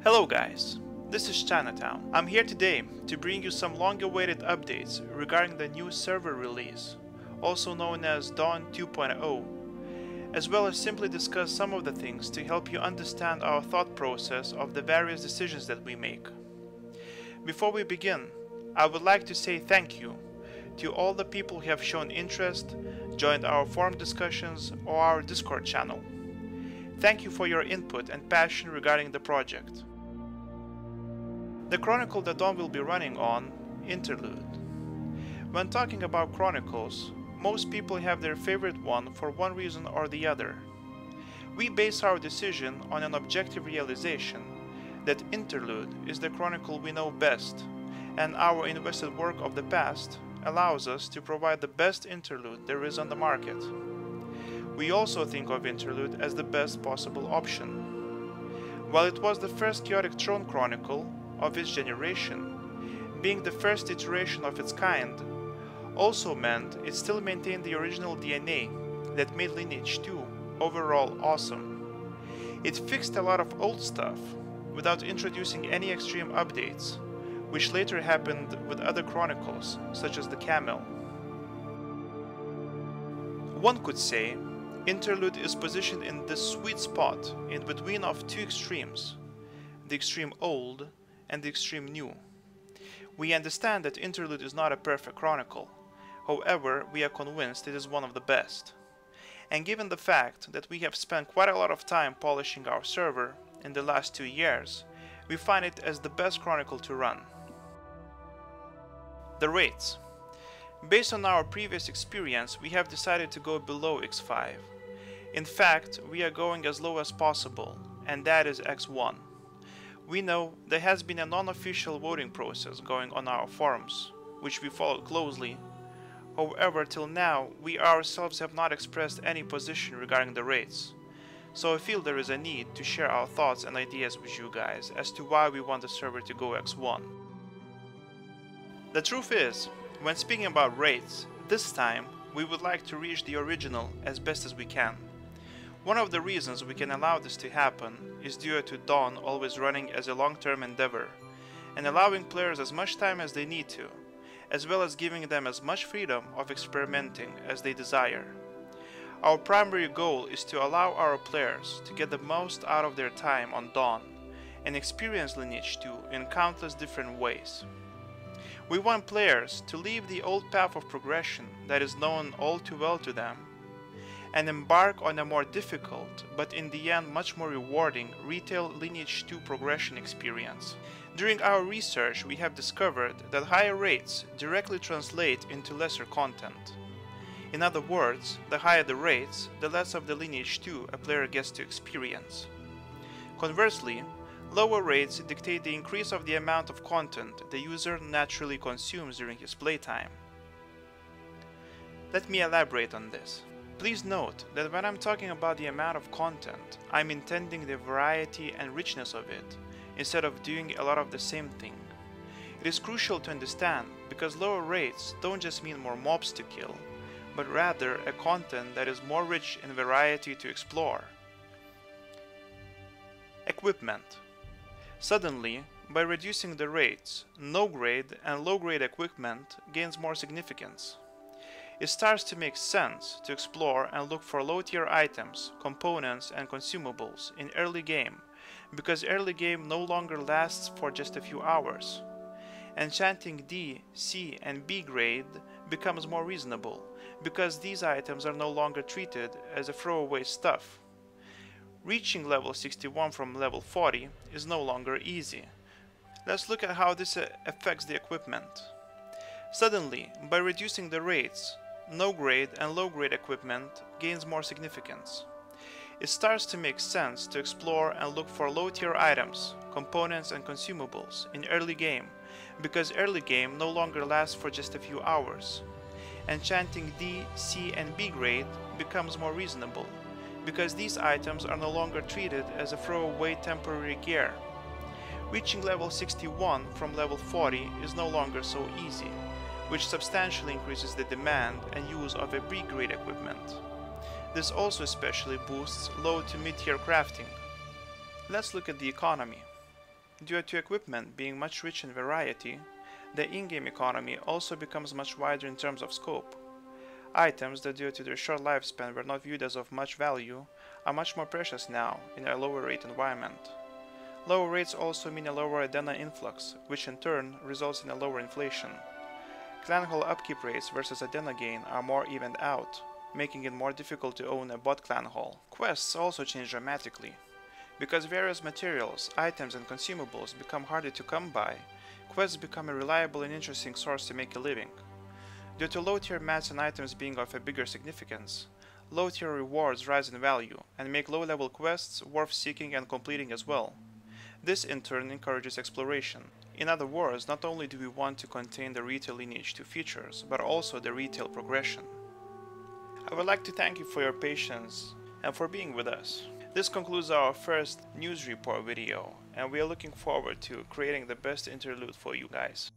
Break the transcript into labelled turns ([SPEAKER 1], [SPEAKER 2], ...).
[SPEAKER 1] Hello guys, this is Chinatown. I'm here today to bring you some long-awaited updates regarding the new server release, also known as Dawn 2.0, as well as simply discuss some of the things to help you understand our thought process of the various decisions that we make. Before we begin, I would like to say thank you to all the people who have shown interest, joined our forum discussions or our Discord channel. Thank you for your input and passion regarding the project. The chronicle that Dawn will be running on, Interlude. When talking about chronicles, most people have their favorite one for one reason or the other. We base our decision on an objective realization that Interlude is the chronicle we know best, and our invested work of the past allows us to provide the best interlude there is on the market. We also think of Interlude as the best possible option. While it was the first chaotic throne chronicle of its generation, being the first iteration of its kind also meant it still maintained the original DNA that made Lineage 2 overall awesome. It fixed a lot of old stuff without introducing any extreme updates, which later happened with other chronicles, such as the Camel. One could say Interlude is positioned in this sweet spot in between of two extremes, the extreme old and the extreme new. We understand that Interlude is not a perfect chronicle, however we are convinced it is one of the best. And given the fact that we have spent quite a lot of time polishing our server in the last 2 years, we find it as the best chronicle to run. The rates. Based on our previous experience, we have decided to go below X5. In fact, we are going as low as possible, and that is X1. We know there has been a non-official voting process going on our forums, which we followed closely. However, till now, we ourselves have not expressed any position regarding the rates, so I feel there is a need to share our thoughts and ideas with you guys as to why we want the server to go X1. The truth is, when speaking about rates, this time we would like to reach the original as best as we can. One of the reasons we can allow this to happen is due to Dawn always running as a long-term endeavor and allowing players as much time as they need to, as well as giving them as much freedom of experimenting as they desire. Our primary goal is to allow our players to get the most out of their time on Dawn and experience Lineage 2 in countless different ways. We want players to leave the old path of progression that is known all too well to them and embark on a more difficult, but in the end much more rewarding, retail Lineage 2 progression experience. During our research, we have discovered that higher rates directly translate into lesser content. In other words, the higher the rates, the less of the Lineage 2 a player gets to experience. Conversely, lower rates dictate the increase of the amount of content the user naturally consumes during his playtime. Let me elaborate on this. Please note that when I'm talking about the amount of content, I'm intending the variety and richness of it, instead of doing a lot of the same thing. It is crucial to understand because lower rates don't just mean more mobs to kill, but rather a content that is more rich in variety to explore. Equipment. Suddenly, by reducing the rates, no-grade and low-grade equipment gains more significance. It starts to make sense to explore and look for low-tier items, components and consumables in early game, because early game no longer lasts for just a few hours. Enchanting D, C and B grade becomes more reasonable, because these items are no longer treated as a throwaway stuff. Reaching level 61 from level 40 is no longer easy. Let's look at how this affects the equipment. Suddenly, by reducing the rates, no-grade and low-grade equipment gains more significance. It starts to make sense to explore and look for low-tier items, components and consumables in early game, because early game no longer lasts for just a few hours. Enchanting D, C and B grade becomes more reasonable, because these items are no longer treated as a throwaway temporary gear. Reaching level 61 from level 40 is no longer so easy, which substantially increases the demand and use of a B-grade equipment. This also especially boosts low to mid-tier crafting. Let's look at the economy. Due to equipment being much rich in variety, the in-game economy also becomes much wider in terms of scope. Items that due to their short lifespan were not viewed as of much value are much more precious now in a lower rate environment. Lower rates also mean a lower Adena influx, which in turn results in a lower inflation. Clan Hall upkeep rates versus Adena gain are more evened out, making it more difficult to own a bot Clan Hall. Quests also change dramatically. Because various materials, items and consumables become harder to come by, quests become a reliable and interesting source to make a living. Due to low-tier mats and items being of a bigger significance, low-tier rewards rise in value and make low-level quests worth seeking and completing as well. This in turn encourages exploration. In other words, not only do we want to contain the retail lineage to features, but also the retail progression. I would like to thank you for your patience and for being with us. This concludes our first news report video, and we are looking forward to creating the best interlude for you guys.